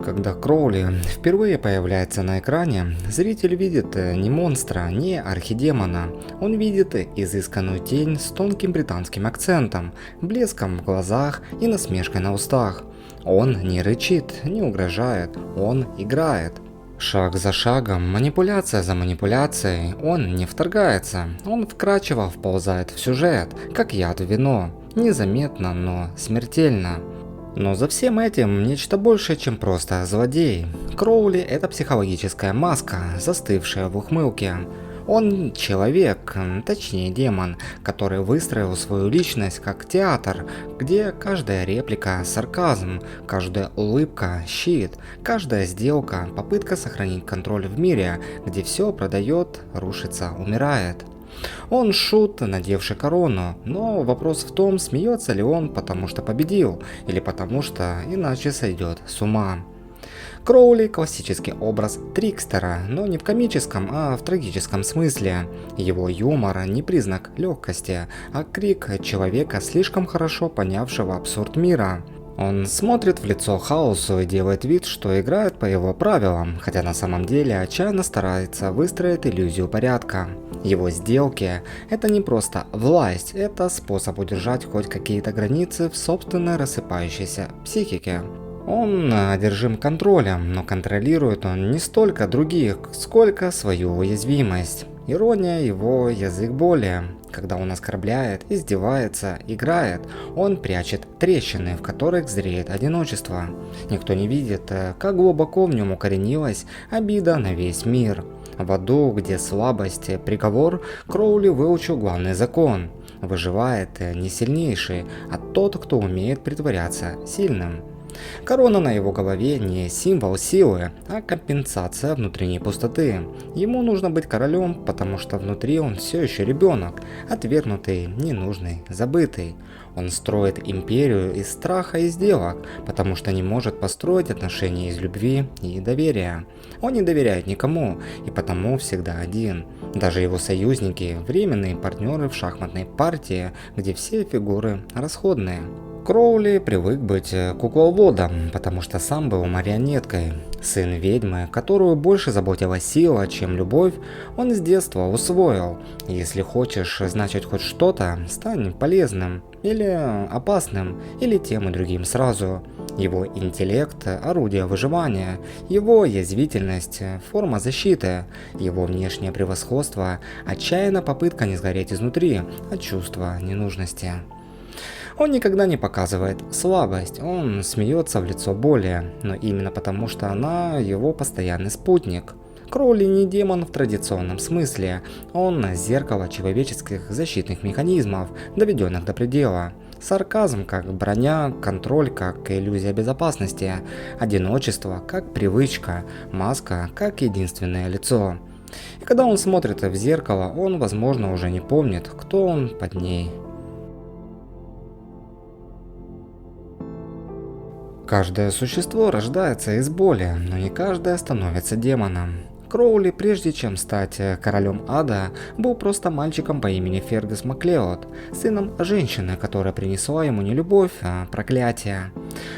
Когда Кроули впервые появляется на экране, зритель видит не монстра, не архидемона. Он видит изысканную тень с тонким британским акцентом, блеском в глазах и насмешкой на устах. Он не рычит, не угрожает, он играет. Шаг за шагом, манипуляция за манипуляцией, он не вторгается, он вкрадчиво вползает в сюжет, как яд в вино, незаметно, но смертельно. Но за всем этим нечто большее, чем просто злодей. Кроули – это психологическая маска, застывшая в ухмылке. Он человек, точнее демон, который выстроил свою личность как театр, где каждая реплика – сарказм, каждая улыбка – щит, каждая сделка – попытка сохранить контроль в мире, где все продает, рушится, умирает. Он шут, надевший корону, но вопрос в том, смеется ли он, потому что победил, или потому что иначе сойдет с ума. Кроули – классический образ трикстера, но не в комическом, а в трагическом смысле. Его юмор не признак легкости, а крик человека, слишком хорошо понявшего абсурд мира. Он смотрит в лицо хаосу и делает вид, что играет по его правилам, хотя на самом деле отчаянно старается выстроить иллюзию порядка. Его сделки – это не просто власть, это способ удержать хоть какие-то границы в собственной рассыпающейся психике. Он одержим контролем, но контролирует он не столько других, сколько свою уязвимость. Ирония его язык боли. Когда он оскорбляет, издевается, играет, он прячет трещины, в которых зреет одиночество. Никто не видит, как глубоко в нем укоренилась обида на весь мир. В аду, где слабость – приговор, Кроули выучил главный закон. Выживает не сильнейший, а тот, кто умеет притворяться сильным. Корона на его голове не символ силы, а компенсация внутренней пустоты. Ему нужно быть королем, потому что внутри он все еще ребенок, отвергнутый, ненужный, забытый. Он строит империю из страха и сделок, потому что не может построить отношения из любви и доверия. Он не доверяет никому, и потому всегда один. Даже его союзники – временные партнеры в шахматной партии, где все фигуры расходные. Кроули привык быть кукловодом, потому что сам был марионеткой. Сын ведьмы, которую больше заботила сила, чем любовь, он с детства усвоил. Если хочешь значить хоть что-то, стань полезным, или опасным, или тем и другим сразу. Его интеллект – орудие выживания, его язвительность – форма защиты, его внешнее превосходство – отчаянная попытка не сгореть изнутри от чувства ненужности. Он никогда не показывает слабость, он смеется в лицо боли, но именно потому, что она его постоянный спутник. Кроули не демон в традиционном смысле, он зеркало человеческих защитных механизмов, доведенных до предела. Сарказм как броня, контроль как иллюзия безопасности, одиночество как привычка, маска как единственное лицо. И когда он смотрит в зеркало, он, возможно, уже не помнит, кто он под ней. Каждое существо рождается из боли, но не каждое становится демоном. Кроули, прежде чем стать королем ада, был просто мальчиком по имени Фергюс Маклеод, сыном женщины, которая принесла ему не любовь, а проклятие.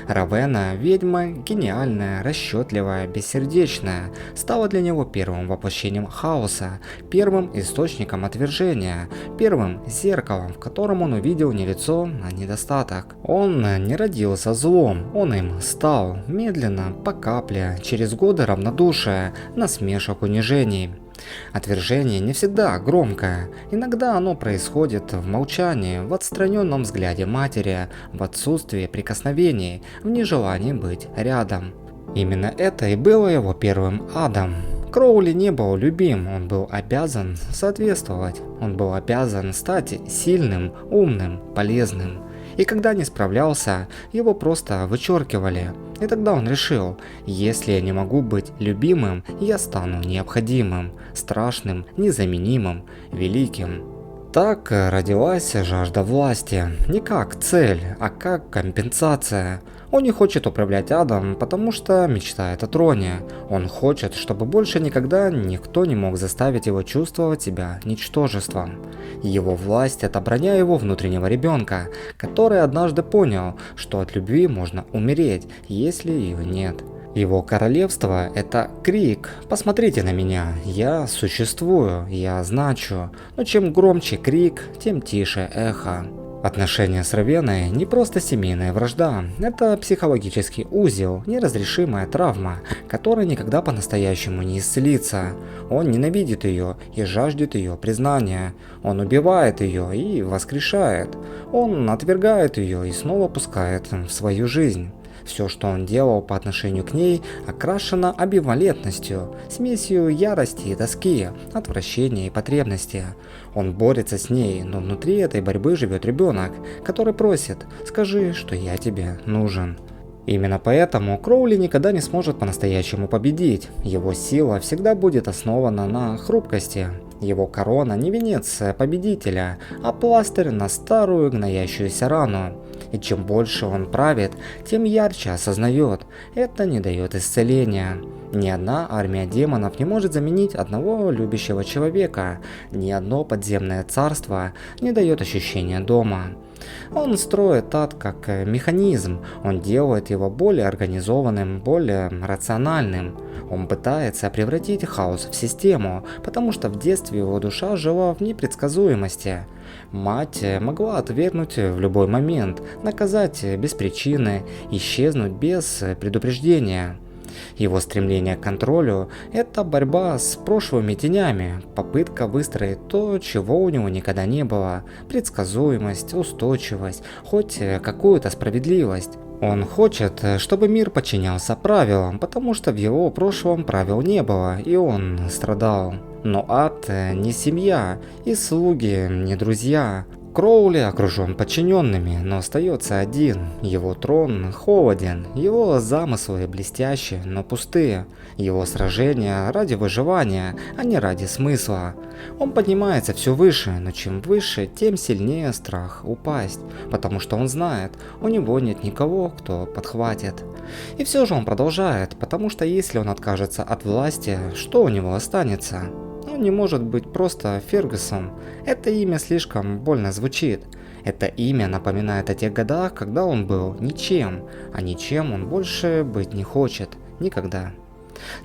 Равена, ведьма, гениальная, расчетливая, бессердечная, стала для него первым воплощением хаоса, первым источником отвержения, первым зеркалом, в котором он увидел не лицо, а недостаток. Он не родился злом, он им стал, медленно, по капле, через годы равнодушия, насмешек, унижений. Отвержение не всегда громкое, иногда оно происходит в молчании, в отстраненном взгляде матери, в отсутствии прикосновений, в нежелании быть рядом. Именно это и было его первым адом. Кроули не был любим, он был обязан соответствовать, он был обязан стать сильным, умным, полезным. И когда не справлялся, его просто вычеркивали. И тогда он решил, если я не могу быть любимым, я стану необходимым, страшным, незаменимым, великим. Так родилась жажда власти, не как цель, а как компенсация. Он не хочет управлять адом, потому что мечтает о троне. Он хочет, чтобы больше никогда никто не мог заставить его чувствовать себя ничтожеством. Его власть – это броня его внутреннего ребенка, который однажды понял, что от любви можно умереть, если ее нет. Его королевство – это крик. Посмотрите на меня, я существую, я значу. Но чем громче крик, тем тише эхо. Отношения с Равенной не просто семейная вражда, это психологический узел, неразрешимая травма, которая никогда по-настоящему не исцелится. Он ненавидит ее и жаждет ее признания. Он убивает ее и воскрешает. Он отвергает ее и снова пускает в свою жизнь. Все, что он делал по отношению к ней, окрашено амбивалентностью, смесью ярости и тоски, отвращения и потребности. Он борется с ней, но внутри этой борьбы живет ребенок, который просит: «Скажи, что я тебе нужен». Именно поэтому Кроули никогда не сможет по-настоящему победить. Его сила всегда будет основана на хрупкости. Его корона не венец победителя, а пластырь на старую гноящуюся рану. И чем больше он правит, тем ярче осознает, это не дает исцеления. Ни одна армия демонов не может заменить одного любящего человека, ни одно подземное царство не дает ощущения дома. Он строит ад как механизм, он делает его более организованным, более рациональным. Он пытается превратить хаос в систему, потому что в детстве его душа жила в непредсказуемости. Мать могла отвергнуть в любой момент, наказать без причины, исчезнуть без предупреждения. Его стремление к контролю – это борьба с прошлыми тенями, попытка выстроить то, чего у него никогда не было, предсказуемость, устойчивость, хоть какую-то справедливость. Он хочет, чтобы мир подчинялся правилам, потому что в его прошлом правил не было, и он страдал. Но ад не семья, и слуги не друзья. Кроули окружен подчиненными, но остается один. Его трон холоден, его замыслы блестящие, но пустые. Его сражения ради выживания, а не ради смысла. Он поднимается все выше, но чем выше, тем сильнее страх упасть, потому что он знает, у него нет никого, кто подхватит. И все же он продолжает, потому что если он откажется от власти, что у него останется? Он не может быть просто Фергюсом. Это имя слишком больно звучит. Это имя напоминает о тех годах, когда он был ничем, а ничем он больше быть не хочет. Никогда.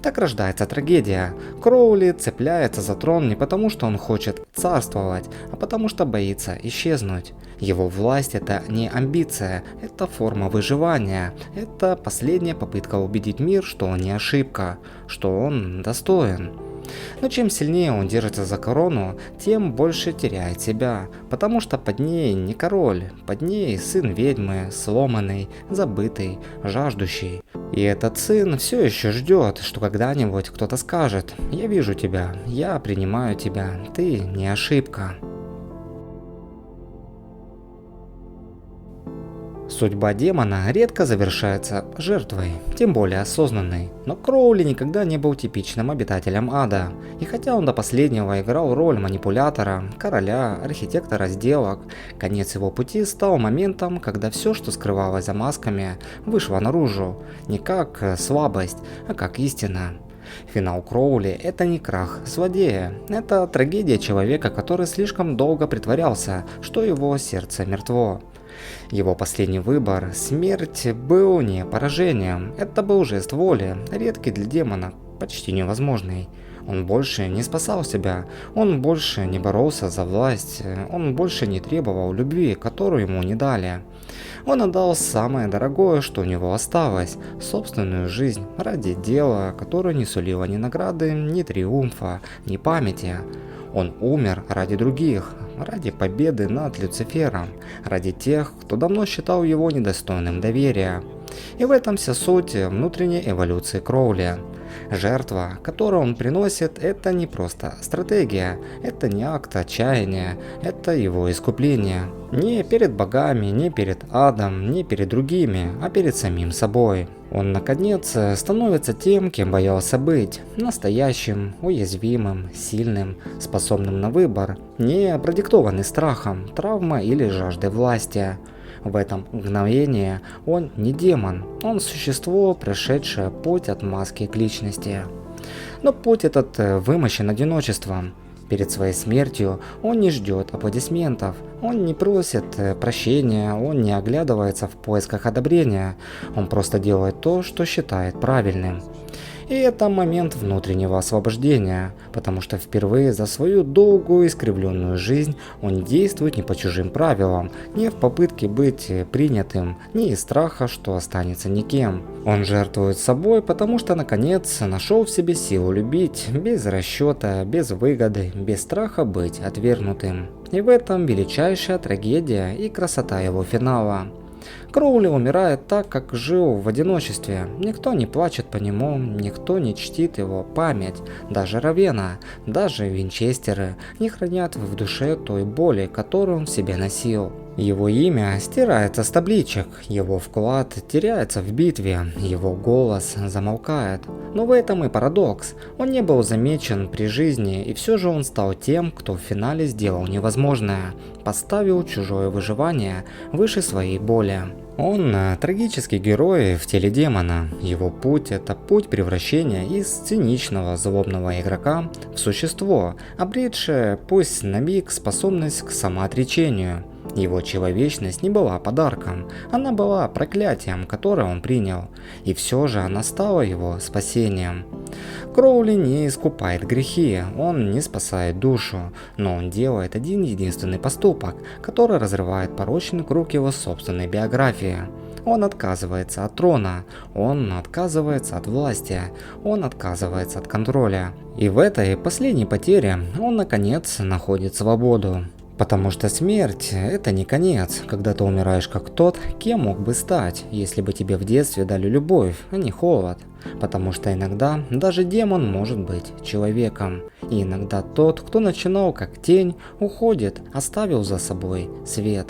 Так рождается трагедия. Кроули цепляется за трон не потому, что он хочет царствовать, а потому что боится исчезнуть. Его власть – это не амбиция, это форма выживания. Это последняя попытка убедить мир, что он не ошибка, что он достоин. Но чем сильнее он держится за корону, тем больше теряет себя, потому что под ней не король, под ней сын ведьмы, сломанный, забытый, жаждущий. И этот сын все еще ждет, что когда-нибудь кто-то скажет: «Я вижу тебя, я принимаю тебя, ты не ошибка». Судьба демона редко завершается жертвой, тем более осознанной, но Кроули никогда не был типичным обитателем ада, и хотя он до последнего играл роль манипулятора, короля, архитектора сделок, конец его пути стал моментом, когда все, что скрывалось за масками, вышло наружу, не как слабость, а как истина. Финал Кроули – это не крах злодея, это трагедия человека, который слишком долго притворялся, что его сердце мертво. Его последний выбор – смерть – был не поражением, это был жест воли, редкий для демона, почти невозможный. Он больше не спасал себя, он больше не боролся за власть, он больше не требовал любви, которую ему не дали. Он отдал самое дорогое, что у него осталось – собственную жизнь ради дела, которое не сулило ни награды, ни триумфа, ни памяти. Он умер ради других, ради победы над Люцифером, ради тех, кто давно считал его недостойным доверия. И в этом вся суть внутренней эволюции Кроули. Жертва, которую он приносит, это не просто стратегия, это не акт отчаяния, это его искупление. Не перед богами, не перед адом, не перед другими, а перед самим собой. Он, наконец, становится тем, кем боялся быть, настоящим, уязвимым, сильным, способным на выбор, не продиктованный страхом, травмой или жаждой власти. В этом мгновении он не демон, он существо, прошедшее путь от маски к личности. Но путь этот вымощен одиночеством. Перед своей смертью он не ждет аплодисментов, он не просит прощения, он не оглядывается в поисках одобрения, он просто делает то, что считает правильным. И это момент внутреннего освобождения, потому что впервые за свою долгую искривленную жизнь он действует не по чужим правилам, не в попытке быть принятым, не из страха, что останется никем. Он жертвует собой, потому что наконец нашел в себе силу любить, без расчета, без выгоды, без страха быть отвергнутым. И в этом величайшая трагедия и красота его финала. Кроули умирает так, как жил в одиночестве. Никто не плачет по нему, никто не чтит его память. Даже Равена, даже Винчестеры не хранят в душе той боли, которую он в себе носил. Его имя стирается с табличек, его вклад теряется в битве, его голос замолкает. Но в этом и парадокс. Он не был замечен при жизни, и все же он стал тем, кто в финале сделал невозможное. Поставил чужое выживание выше своей боли. Он трагический герой в теле демона. Его путь – это путь превращения из циничного злобного игрока в существо, обретшее, пусть на миг, способность к самоотречению. Его человечность не была подарком, она была проклятием, которое он принял, и все же она стала его спасением. Кроули не искупает грехи, он не спасает душу, но он делает один единственный поступок, который разрывает порочный круг его собственной биографии. Он отказывается от трона, он отказывается от власти, он отказывается от контроля. И в этой последней потере он наконец находит свободу. Потому что смерть – это не конец, когда ты умираешь как тот, кем мог бы стать, если бы тебе в детстве дали любовь, а не холод. Потому что иногда даже демон может быть человеком. И иногда тот, кто начинал как тень, уходит, оставил за собой свет.